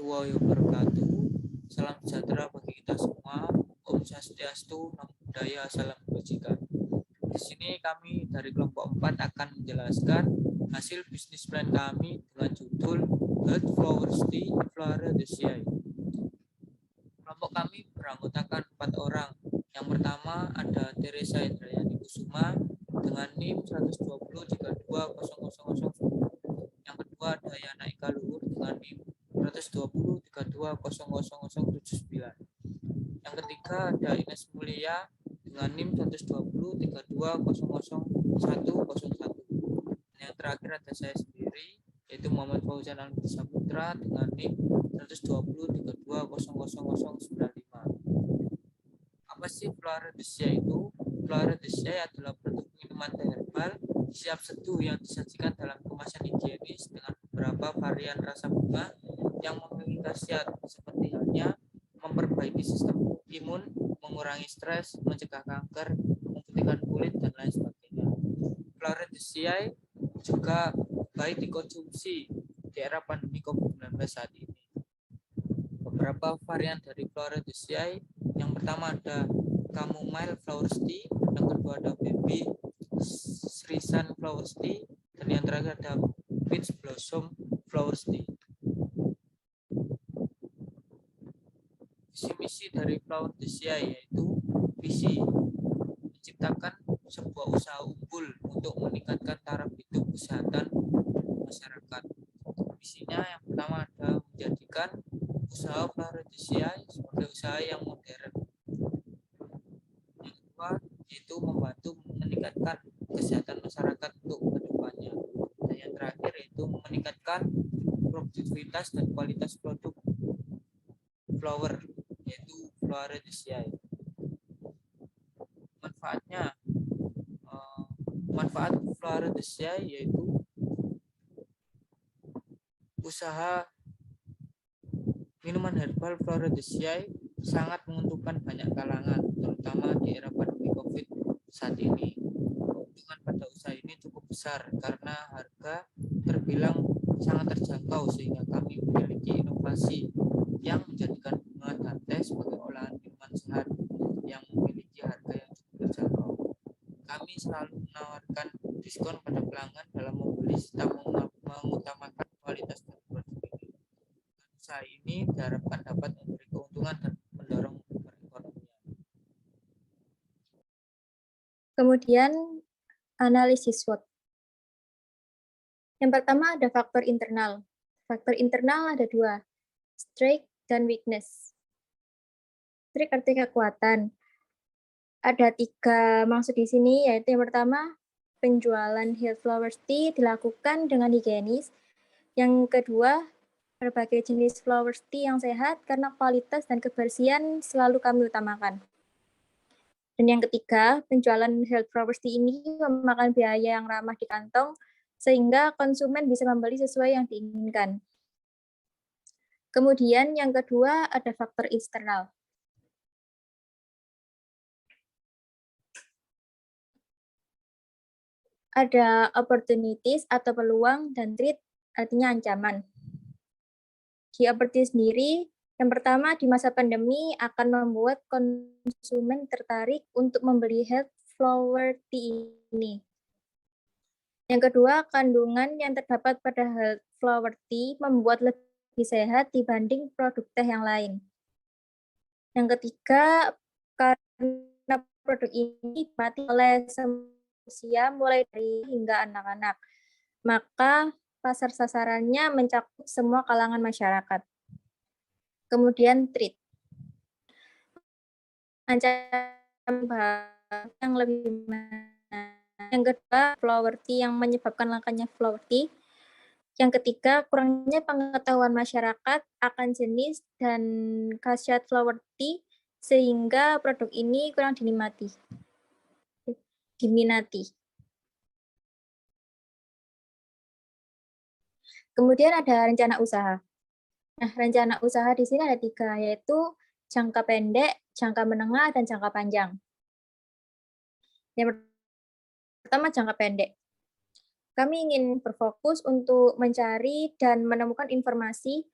warahmatullahi wabarakatuh. Salam sejahtera bagi kita semua. Om Swastiastu, Namo Buddhaya, salam kebajikan. Di sini kami dari kelompok 4 akan menjelaskan hasil bisnis plan kami dengan judul Health Flowers Tea Floraceae. Kelompok kami beranggotakan 4 orang. Yang pertama ada Teresa Indrayani Kusuma dengan NIM 120320010. Yang kedua ada Yana Ika Luhur dengan NIM 12032000079. Yang ketiga ada Ines Mulia dengan NIM 12032000101. Yang terakhir ada saya sendiri yaitu Muhammad Fauzan Alwi Saputra dengan NIM 12032000095. Apa sih Floraceae itu? Floraceae adalah produk minuman teh herbal siap seduh yang disajikan dalam kemasan higienis dengan beberapa varian rasa bunga yang memiliki khasiat seperti halnya memperbaiki sistem imun, mengurangi stres, mencegah kanker, memutihkan kulit, dan lain sebagainya. Floraceae juga baik dikonsumsi di era pandemi COVID-19 saat ini. Beberapa varian dari Floraceae, yang pertama ada Chamomile Flowers Tea, yang kedua ada Baby Srisan Flowers Tea, dan yang terakhir ada Peach Blossom Flowers Tea. Visi misi dari Floraceae yaitu visi menciptakan sebuah usaha unggul untuk meningkatkan taraf hidup kesehatan masyarakat. Misinya yang pertama ada menjadikan usaha Floraceae sebagai usaha yang modern. Yang kedua yaitu membantu meningkatkan kesehatan masyarakat untuk kedepannya. Dan yang terakhir yaitu meningkatkan produktivitas dan kualitas produk flower yaitu Floraceae. Manfaatnya, manfaat Floraceae yaitu usaha minuman herbal Floraceae sangat menguntungkan banyak kalangan, terutama di era pandemi COVID saat ini. Keuntungan pada usaha ini cukup besar karena harga terbilang sangat terjangkau sehingga kami memiliki inovasi yang menjadikan bunga dan teh sebagai olahan minuman sehat yang memiliki harga yang cukup terjangkau. Kami selalu menawarkan diskon pada pelanggan dalam membeli serta mengutamakan kualitas dari produk ini. Usaha ini diharapkan dapat memberi keuntungan dan mendorong perekonomian. Kemudian analisis SWOT. Yang pertama ada faktor internal. Faktor internal ada 2, strength dan weakness. Strength artinya kekuatan. Ada 3 maksud di sini, yaitu yang pertama penjualan Health Flowers Tea dilakukan dengan higienis. Yang kedua, berbagai jenis flowers tea yang sehat karena kualitas dan kebersihan selalu kami utamakan. Dan yang ketiga, penjualan Health Flowers Tea ini memakan biaya yang ramah di kantong sehingga konsumen bisa membeli sesuai yang diinginkan. Kemudian yang kedua ada faktor eksternal. Ada opportunities atau peluang dan threat artinya ancaman. Di opportunity sendiri, yang pertama di masa pandemi akan membuat konsumen tertarik untuk membeli Health Flower Tea ini. Yang kedua, kandungan yang terdapat pada Health Flower Tea membuat lebih sehat dibanding produk teh yang lain. Yang ketiga, karena produk ini dinikmati oleh usia mulai dari hingga anak-anak, maka pasar sasarannya mencakup semua kalangan masyarakat. Kemudian treat. Ancaman yang lebih yang kedua, flower tea yang menyebabkan langkanya flower tea. Yang ketiga, kurangnya pengetahuan masyarakat akan jenis dan khasiat flower tea sehingga produk ini kurang diminati. Kemudian ada rencana usaha. Nah, rencana usaha di sini ada 3, yaitu jangka pendek, jangka menengah, dan jangka panjang. Yang pertama, jangka pendek. Kami ingin berfokus untuk mencari dan menemukan informasi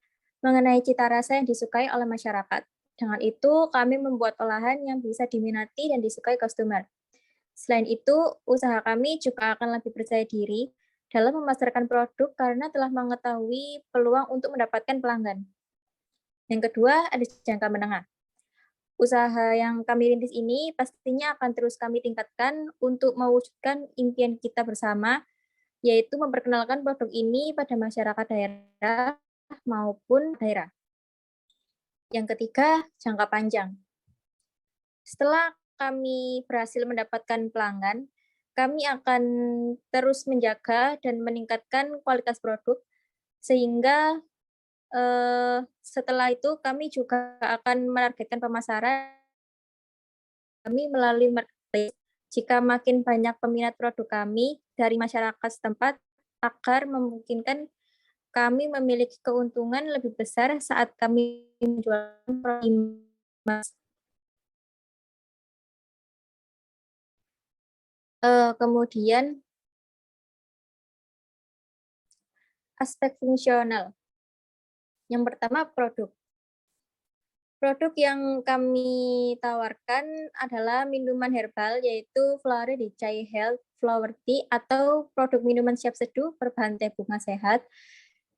mengenai cita rasa yang disukai oleh masyarakat. Dengan itu, kami membuat olahan yang bisa diminati dan disukai customer. Selain itu, usaha kami juga akan lebih percaya diri dalam memasarkan produk karena telah mengetahui peluang untuk mendapatkan pelanggan. Yang kedua, ada jangka menengah. Usaha yang kami rintis ini pastinya akan terus kami tingkatkan untuk mewujudkan impian kita bersama, yaitu memperkenalkan produk ini pada masyarakat daerah maupun daerah. Yang ketiga, jangka panjang. Setelah kami berhasil mendapatkan pelanggan, kami akan terus menjaga dan meningkatkan kualitas produk, sehingga setelah itu kami juga akan menargetkan pemasaran kami melalui marketplace. Jika makin banyak peminat produk kami dari masyarakat setempat, agar memungkinkan kami memiliki keuntungan lebih besar saat kami menjual produk e-commerce. Kemudian aspek fungsional. Yang pertama, produk. Produk yang kami tawarkan adalah minuman herbal, yaitu Flora de Chai Health Flower Tea atau produk minuman siap seduh berbahan teh bunga sehat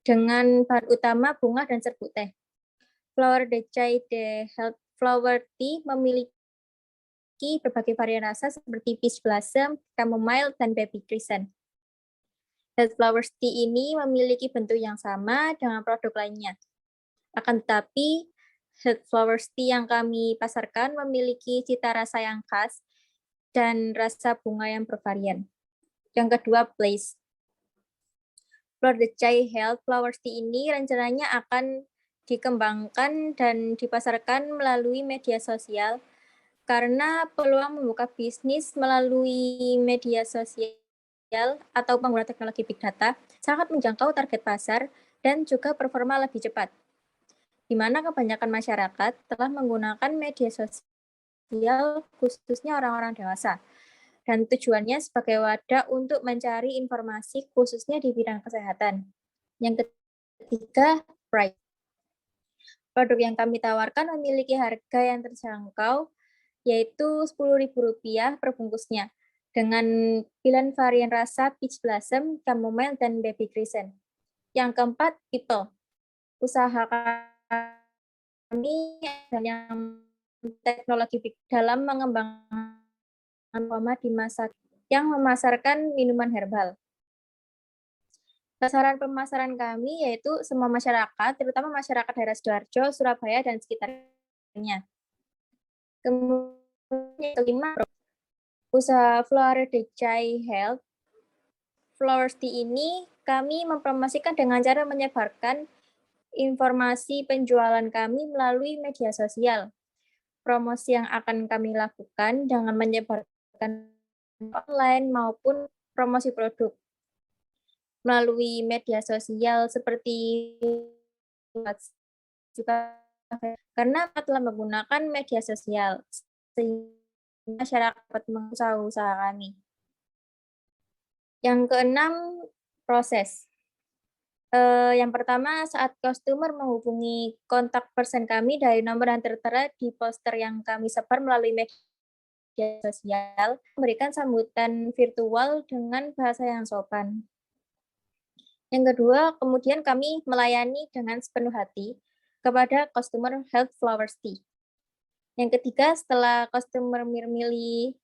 dengan bahan utama bunga dan serbuk teh. Flora de Chai de Health Flower Tea memiliki berbagai varian rasa seperti peach blossom, chamomile, dan baby crescent. Health Flower Tea ini memiliki bentuk yang sama dengan produk lainnya. Akan tetapi, Health Flower Tea yang kami pasarkan memiliki cita rasa yang khas dan rasa bunga yang bervarian. Yang kedua, place. Flora de Chai Health Flower Tea ini rencananya akan dikembangkan dan dipasarkan melalui media sosial karena peluang membuka bisnis melalui media sosial atau pengguna teknologi big data sangat menjangkau target pasar dan juga performa lebih cepat, di mana kebanyakan masyarakat telah menggunakan media sosial khususnya orang-orang dewasa, dan tujuannya sebagai wadah untuk mencari informasi khususnya di bidang kesehatan. Yang ketiga, price. Produk yang kami tawarkan memiliki harga yang terjangkau, yaitu Rp10.000 per bungkusnya, dengan pilihan varian rasa peach blossom, chamomile, dan baby crescent. Yang keempat, people. Usaha kami yang teknologi dalam mengembangkan di masa yang memasarkan minuman herbal. Sasaran pemasaran kami yaitu semua masyarakat, terutama masyarakat daerah Sidoarjo, Surabaya, dan sekitarnya. Kemudian yang kelima, usaha Flora de Chai Health Flower Tea ini kami mempromosikan dengan cara menyebarkan informasi penjualan kami melalui media sosial. Promosi yang akan kami lakukan dengan menyebarkan online maupun promosi produk melalui media sosial seperti juga karena telah menggunakan media sosial sehingga masyarakat mengusaha kami. Yang keenam, proses. Yang pertama, saat customer menghubungi kontak person kami dari nomor yang tertera di poster yang kami sebar melalui media sosial, memberikan sambutan virtual dengan bahasa yang sopan. Yang kedua, kemudian kami melayani dengan sepenuh hati kepada customer Health Flower Tea. Yang ketiga, setelah customer memilih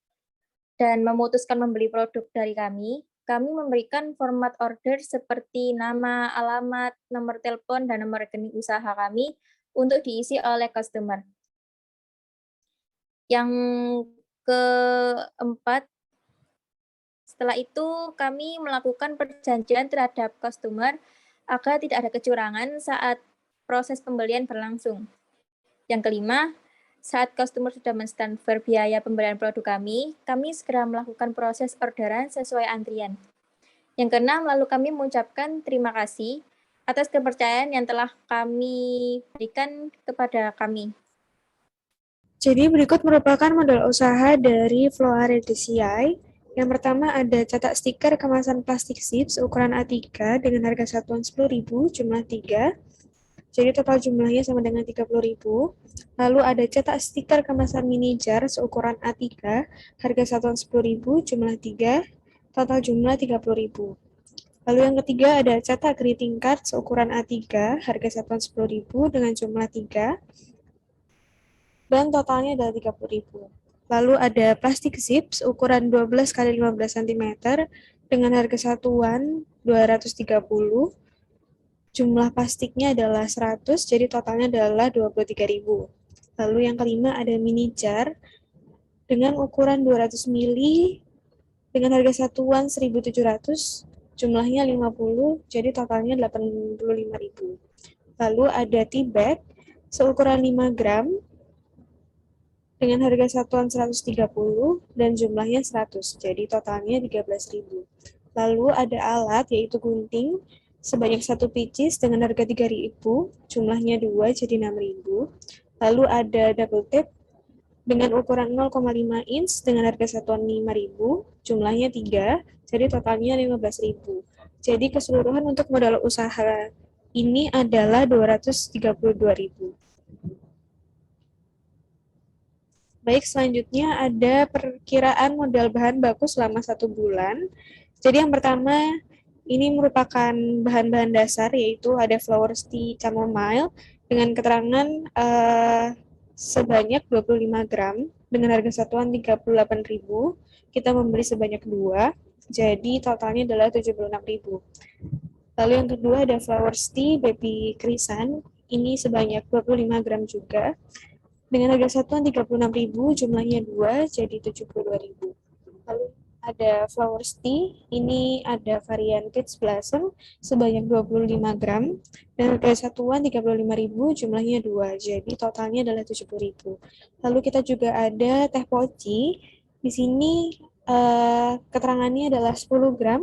dan memutuskan membeli produk dari kami memberikan format order seperti nama, alamat, nomor telepon, dan nomor rekening usaha kami untuk diisi oleh customer. Yang keempat, setelah itu kami melakukan perjanjian terhadap customer agar tidak ada kecurangan saat proses pembelian berlangsung. Yang kelima, saat customer sudah mentransfer biaya pembelian produk kami segera melakukan proses orderan sesuai antrian. Yang keenam, lalu kami mengucapkan terima kasih atas kepercayaan yang telah kami berikan kepada kami. Jadi berikut merupakan model usaha dari Flora de Chai. Yang pertama ada cetak stiker kemasan plastik zips ukuran A3 dengan harga satuan Rp10.000, jumlah 3. jadi total jumlahnya sama dengan 30.000. Lalu ada cetak stiker kemasan mini jar seukuran A3, harga satuan 10.000, jumlah 3, total jumlah 30.000. Lalu yang ketiga ada cetak greeting card seukuran A3, harga satuan 10.000 dengan jumlah 3, dan totalnya adalah 30.000. Lalu ada plastik zip ukuran 12 x 15 cm dengan harga satuan 230. Jumlah plastiknya adalah 100, jadi totalnya adalah 23.000. Lalu yang kelima ada mini jar dengan ukuran 200 ml dengan harga satuan 1.700, jumlahnya 50, jadi totalnya 85.000. Lalu ada tea bag seukuran 5 gram dengan harga satuan 130 dan jumlahnya 100, jadi totalnya 13.000. Lalu ada alat yaitu gunting sebanyak 1 pieces dengan harga 3.000, jumlahnya 2, jadi 6.000. Lalu ada double tape dengan ukuran 0,5 inch dengan harga satuan 5.000, jumlahnya 3, jadi totalnya 15.000. Jadi keseluruhan untuk modal usaha ini adalah 232.000. Baik, selanjutnya ada perkiraan modal bahan baku selama 1 bulan. Jadi yang pertama, ini merupakan bahan-bahan dasar, yaitu ada flowers tea chamomile dengan keterangan sebanyak 25 gram dengan harga satuan 38.000. Kita membeli sebanyak 2, jadi totalnya adalah 76.000. Lalu yang kedua ada flowers tea baby krisan, ini sebanyak 25 gram juga dengan harga satuan 36.000, jumlahnya 2, jadi 72.000. Lalu ada flowers tea, ini ada varian peach blossom sebanyak 25 gram dan harga satuan 35.000, jumlahnya 2, jadi totalnya adalah 70.000. Lalu kita juga ada teh poci, di sini keterangannya adalah 10 gram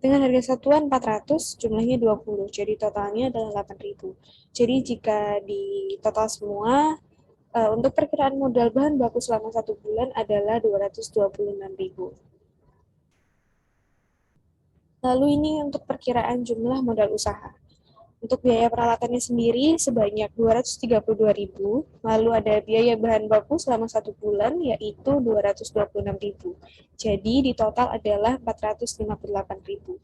dengan harga satuan 400, jumlahnya 20, jadi totalnya adalah 8.000. Jadi jika di total semua, untuk perkiraan modal bahan baku selama 1 bulan adalah 226.000. Lalu ini untuk perkiraan jumlah modal usaha. Untuk biaya peralatannya sendiri sebanyak 232.000, lalu ada biaya bahan baku selama 1 bulan yaitu 226.000. Jadi di total adalah 458.000.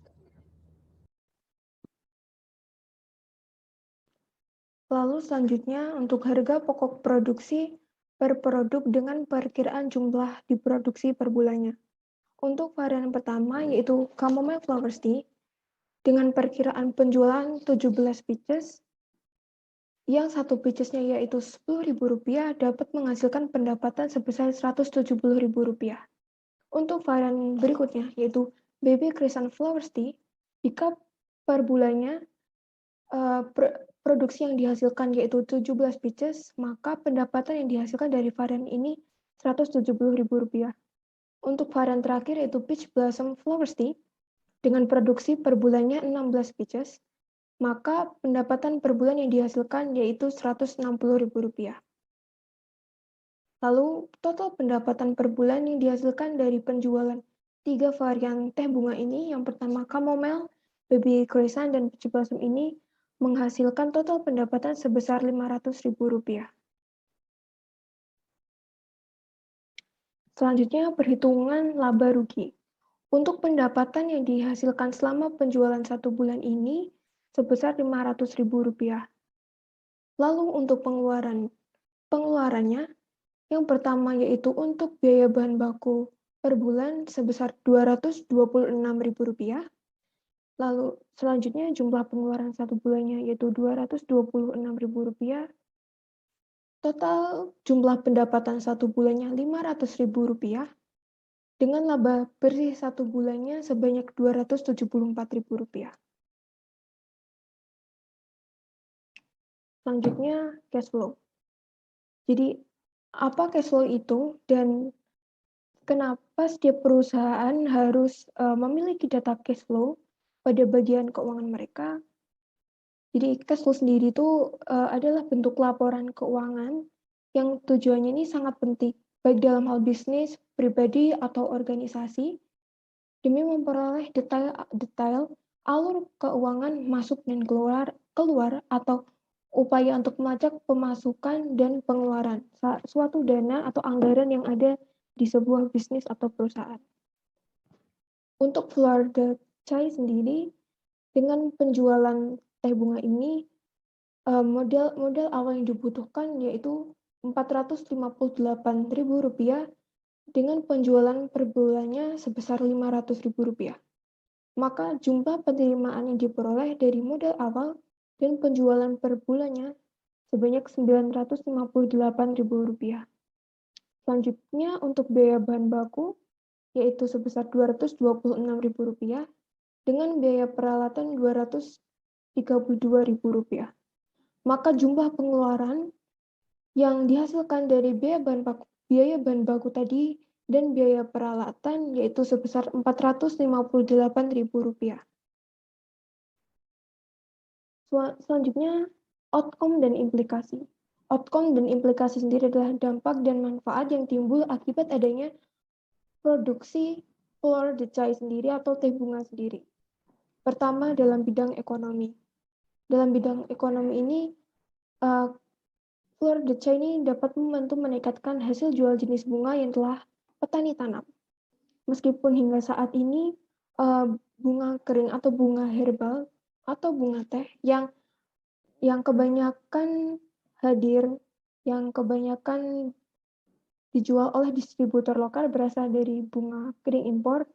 Lalu selanjutnya untuk harga pokok produksi per produk dengan perkiraan jumlah diproduksi per bulannya. Untuk varian pertama yaitu chamomile flowers tea dengan perkiraan penjualan 17 pieces, yang 1 piecesnya yaitu Rp10.000 dapat menghasilkan pendapatan sebesar Rp170.000. Untuk varian berikutnya yaitu baby krisan flowers tea, jika per bulannya produksi yang dihasilkan yaitu 17 pieces, maka pendapatan yang dihasilkan dari varian ini Rp170.000. Untuk varian terakhir yaitu peach blossom flowers tea, dengan produksi per bulannya 16 pieces, maka pendapatan per bulan yang dihasilkan yaitu Rp160.000. Lalu total pendapatan per bulan yang dihasilkan dari penjualan 3 varian teh bunga ini, yang pertama chamomile, baby krisan, dan peach blossom ini, menghasilkan total pendapatan sebesar Rp500.000. Selanjutnya, perhitungan laba rugi. Untuk pendapatan yang dihasilkan selama penjualan 1 bulan ini sebesar Rp500.000. Lalu untuk pengeluarannya, yang pertama yaitu untuk biaya bahan baku per bulan sebesar Rp226.000. Lalu selanjutnya jumlah pengeluaran 1 bulannya yaitu Rp226.000. Total jumlah pendapatan 1 bulannya Rp500.000 dengan laba bersih 1 bulannya sebanyak Rp274.000. Selanjutnya cash flow. Jadi apa cash flow itu dan kenapa setiap perusahaan harus memiliki data cash flow pada bagian keuangan mereka? Jadi cash flow sendiri itu adalah bentuk laporan keuangan yang tujuannya ini sangat penting, baik dalam hal bisnis, pribadi, atau organisasi, demi memperoleh detail alur keuangan masuk dan keluar atau upaya untuk melacak pemasukan dan pengeluaran suatu dana atau anggaran yang ada di sebuah bisnis atau perusahaan. Untuk Florida Chai sendiri, dengan penjualan teh bunga ini, modal awal yang dibutuhkan yaitu Rp458.000 dengan penjualan per bulannya sebesar Rp500.000. Maka jumlah penerimaan yang diperoleh dari modal awal dan penjualan per bulannya sebanyak Rp958.000. Selanjutnya untuk biaya bahan baku yaitu sebesar Rp226.000 dengan biaya peralatan Rp232.000. Maka jumlah pengeluaran yang dihasilkan dari biaya bahan baku tadi dan biaya peralatan yaitu sebesar Rp458.000. Selanjutnya, outcome dan implikasi. Outcome dan implikasi sendiri adalah dampak dan manfaat yang timbul akibat adanya produksi Florida Chai sendiri atau teh bunga sendiri. Pertama, dalam bidang ekonomi. Dalam bidang ekonomi ini, Florida Chai ini dapat membantu meningkatkan hasil jual jenis bunga yang telah petani tanam. Meskipun hingga saat ini bunga kering atau bunga herbal atau bunga teh yang kebanyakan hadir, yang kebanyakan dijual oleh distributor lokal berasal dari bunga kering impor.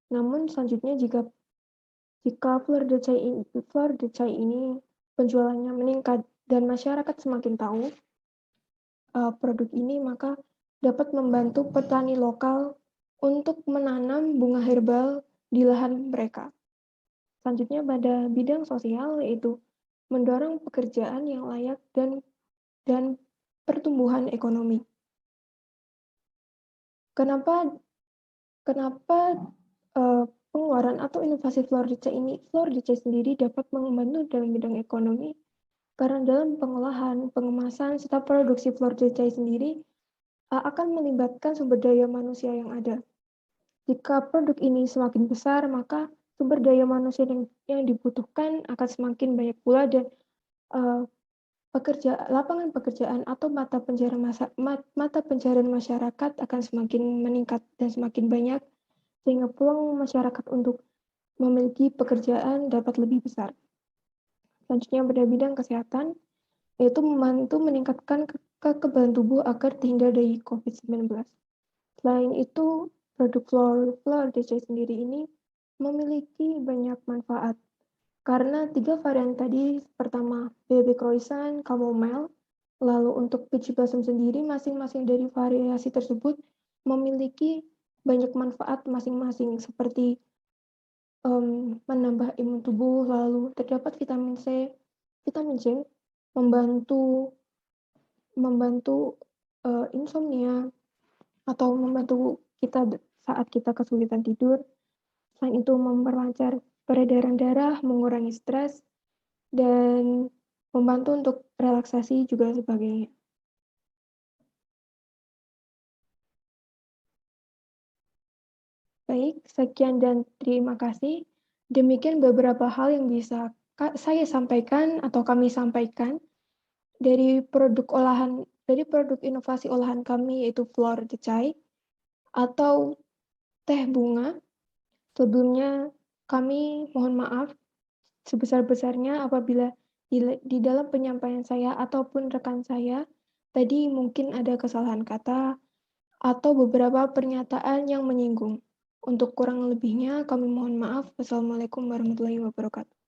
Namun selanjutnya jika Florida Chai ini penjualannya meningkat dan masyarakat semakin tahu produk ini, maka dapat membantu petani lokal untuk menanam bunga herbal di lahan mereka. Selanjutnya pada bidang sosial yaitu mendorong pekerjaan yang layak dan pertumbuhan ekonomi. Kenapa pengeluaran atau inovasi Florida Chai sendiri dapat membantu dalam bidang ekonomi? Karena dalam pengolahan, pengemasan, serta produksi Florida Chai sendiri akan melibatkan sumber daya manusia yang ada. Jika produk ini semakin besar, maka sumber daya manusia yang dibutuhkan akan semakin banyak pula dan lapangan pekerjaan atau mata pencarian masyarakat akan semakin meningkat dan semakin banyak, sehingga peluang masyarakat untuk memiliki pekerjaan dapat lebih besar. Selanjutnya pada bidang kesehatan, yaitu membantu meningkatkan kekebalan tubuh agar terhindar dari COVID-19. Selain itu, produk Florida Chai sendiri ini memiliki banyak manfaat. Karena 3 varian tadi, pertama baby croissant, chamomile, lalu untuk peach blossom sendiri, masing-masing dari variasi tersebut memiliki banyak manfaat masing-masing, seperti menambah imun tubuh, lalu terdapat vitamin C, membantu insomnia, atau membantu kita saat kita kesulitan tidur. Selain itu memperlancar peredaran darah, mengurangi stres, dan membantu untuk relaksasi juga sebagainya. Baik, sekian dan terima kasih. Demikian beberapa hal yang bisa saya sampaikan atau kami sampaikan dari produk inovasi olahan kami yaitu Florida Chai atau teh bunga. Sebelumnya kami mohon maaf sebesar-besarnya apabila di dalam penyampaian saya ataupun rekan saya tadi mungkin ada kesalahan kata atau beberapa pernyataan yang menyinggung. Untuk kurang lebihnya kami mohon maaf. Wassalamualaikum warahmatullahi wabarakatuh.